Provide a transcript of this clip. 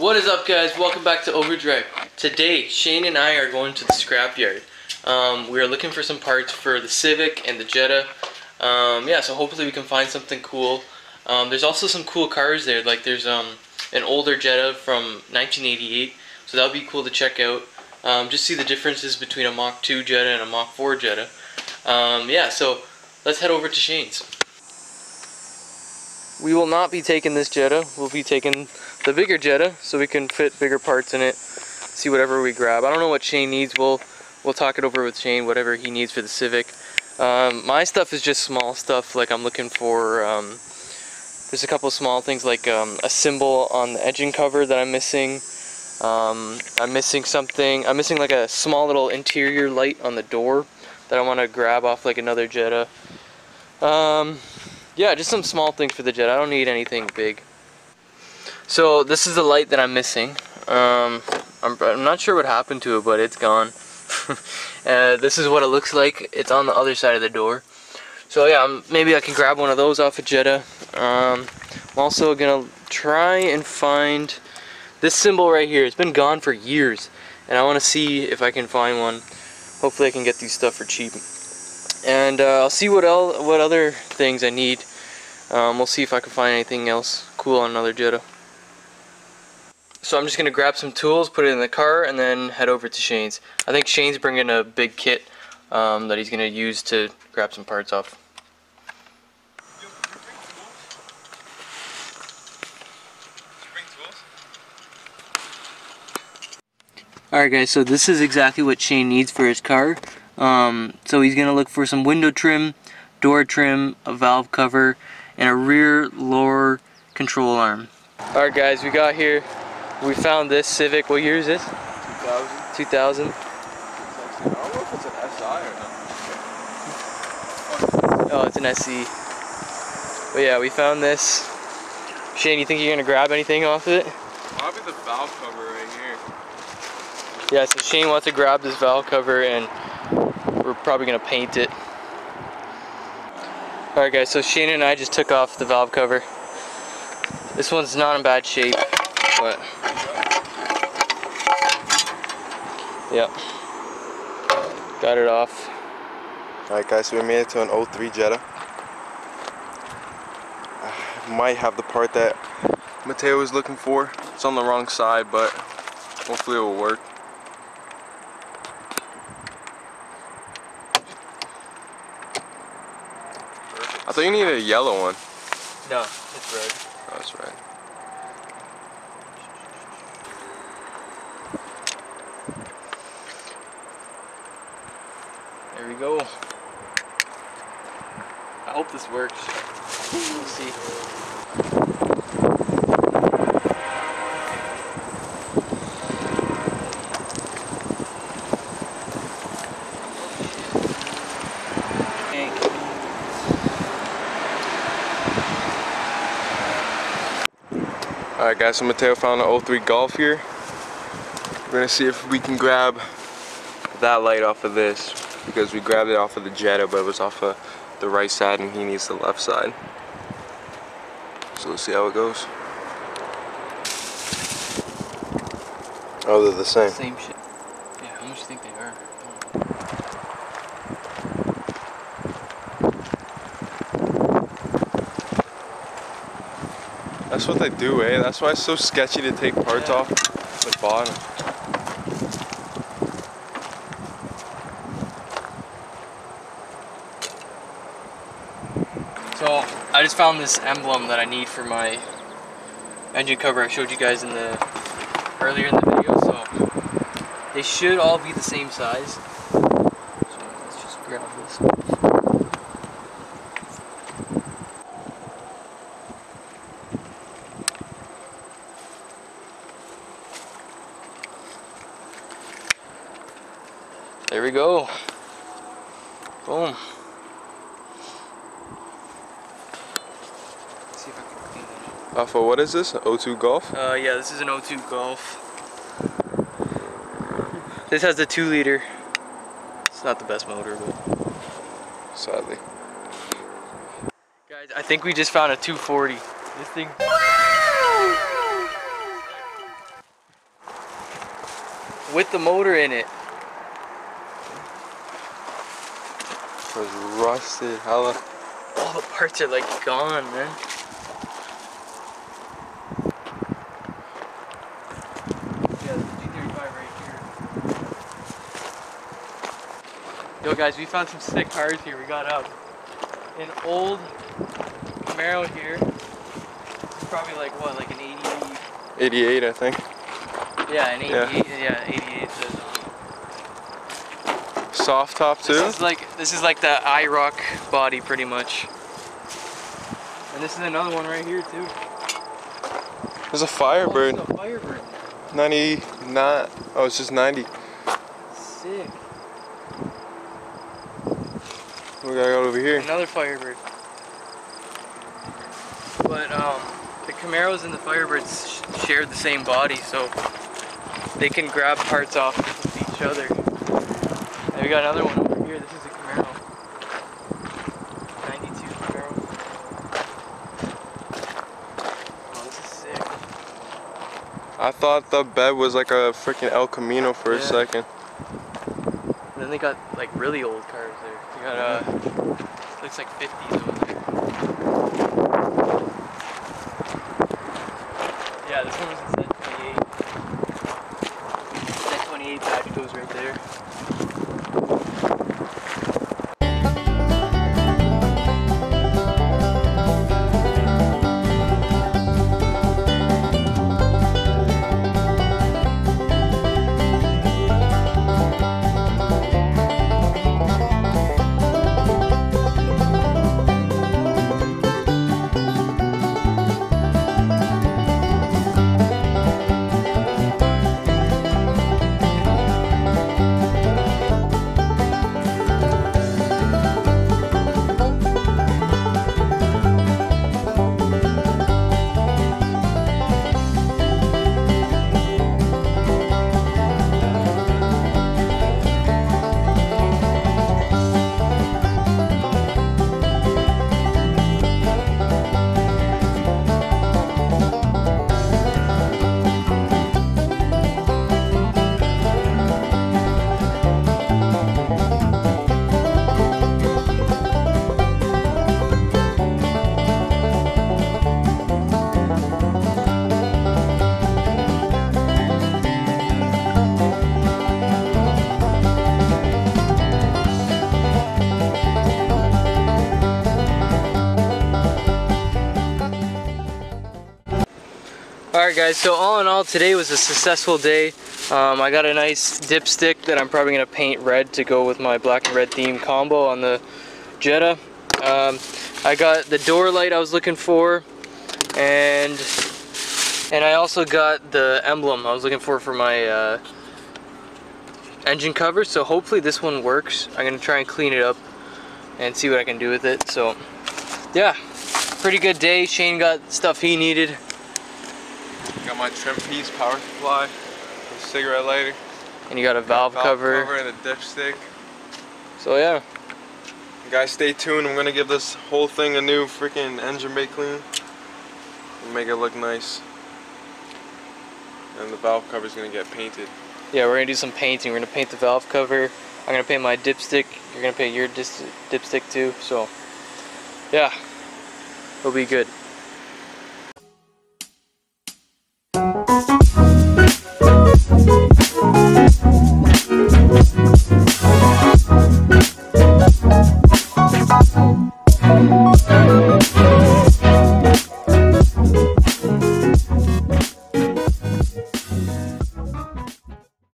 What is up, guys? Welcome back to Overdrive. Today, Shane and I are going to the scrapyard. We are looking for some parts for the Civic and the Jetta. Yeah, so hopefully we can find something cool. There's also some cool cars there. Like there's an older Jetta from 1988, so that would be cool to check out. Just see the differences between a Mach 2 Jetta and a Mach 4 Jetta. Yeah, so let's head over to Shane's. We will not be taking this Jetta. We'll be taking the bigger Jetta so we can fit bigger parts in it, see whatever we grab. I don't know what Shane needs. We'll talk it over with Shane, whatever he needs for the Civic. My stuff is just small stuff, like I'm looking for, there's a couple of small things like a symbol on the engine cover that I'm missing. I'm missing something. I'm missing like a small little interior light on the door that I want to grab off like another Jetta. Yeah, just some small things for the Jetta. I don't need anything big. So this is the light that I'm missing. I'm not sure what happened to it, but it's gone. This is what it looks like. It's on the other side of the door. So yeah, maybe I can grab one of those off a Jetta. I'm also gonna try and find this symbol right here. It's been gone for years, and I want to see if I can find one. Hopefully I can get these stuff for cheap. And I'll see what other things I need. We'll see if I can find anything else cool on another Jetta. So I'm just going to grab some tools, put it in the car, and then head over to Shane's. I think Shane's bringing a big kit that he's going to use to grab some parts off. Alright guys, so this is exactly what Shane needs for his car. So he's going to look for some window trim, door trim, a valve cover, and a rear lower control arm. Alright guys, we got here. We found this Civic. What year is this? 2000. 2000? I don't know if it's an SI or not. Oh, it's an SE. But yeah, we found this. Shane, you think you're going to grab anything off of it? Probably the valve cover right here. Yeah, so Shane wants to grab this valve cover and we're probably going to paint it. Alright guys, so Shane and I just took off the valve cover. This one's not in bad shape, but yeah, got it off. Alright guys, so we made it to an 03 Jetta. I might have the part that Matteo was looking for. It's on the wrong side, but hopefully it will work. I thought you needed a yellow one. No, it's red. Oh, that's red. There we go. I hope this works. We'll see. Alright guys, so Matteo found an 03 Golf here. We're gonna see if we can grab that light off of this, because we grabbed it off of the Jetta, but it was off of the right side and he needs the left side. So let's see how it goes. Oh, they're the same. Same shit. Yeah, how much do you think they are? That's what they do, eh? That's why it's so sketchy to take parts off the bottom. So I just found this emblem that I need for my engine cover I showed you guys earlier in the video. So they should all be the same size. So let's just grab this. There we go. Boom. Let's see if I can clean it. Off of what is this? An 02 Golf? Yeah, this is an 02 Golf. This has the 2-liter. It's not the best motor, but Sadly. guys, I think we just found a 240. This thing. with the motor in it. It was rusted, hella. All the parts are like gone, man. Yeah, there's a G35 right here. Yo guys, we found some sick cars here. We got an old Camaro here. It's probably like what, like an 88, I think. Yeah, an 88. Yeah, 88. Soft top too. This is like the IROC body, pretty much. And this is another one right here too. There's a Firebird. Oh, there's a Firebird. 99. Oh, it's just 90. Sick. We gotta go over here. Another Firebird. But the Camaros and the Firebirds share the same body, so they can grab parts off of each other. And we got another one over here. This is a Camaro. 92 Camaro. Oh, this is sick. I thought the bed was like a freaking El Camino for a second. And then they got like really old cars there. They got looks like 50s over there. Yeah, this one was in set 28. Set 28 badge goes right there. Alright guys, so all in all today was a successful day. I got a nice dipstick that I'm probably going to paint red to go with my black and red theme combo on the Jetta. I got the door light I was looking for, and I also got the emblem I was looking for my engine cover, so hopefully this one works. I'm going to try and clean it up and see what I can do with it. So yeah, pretty good day. Shane got stuff he needed. Got my trim piece, power supply, a cigarette lighter. And you got a valve cover. And a dipstick. So yeah. Guys, stay tuned. I'm gonna give this whole thing a new freaking engine bay clean and make it look nice. And the valve cover is gonna get painted. Yeah, we're gonna do some painting. We're gonna paint the valve cover. I'm gonna paint my dipstick. You're gonna paint your dipstick too. So yeah, it'll be good.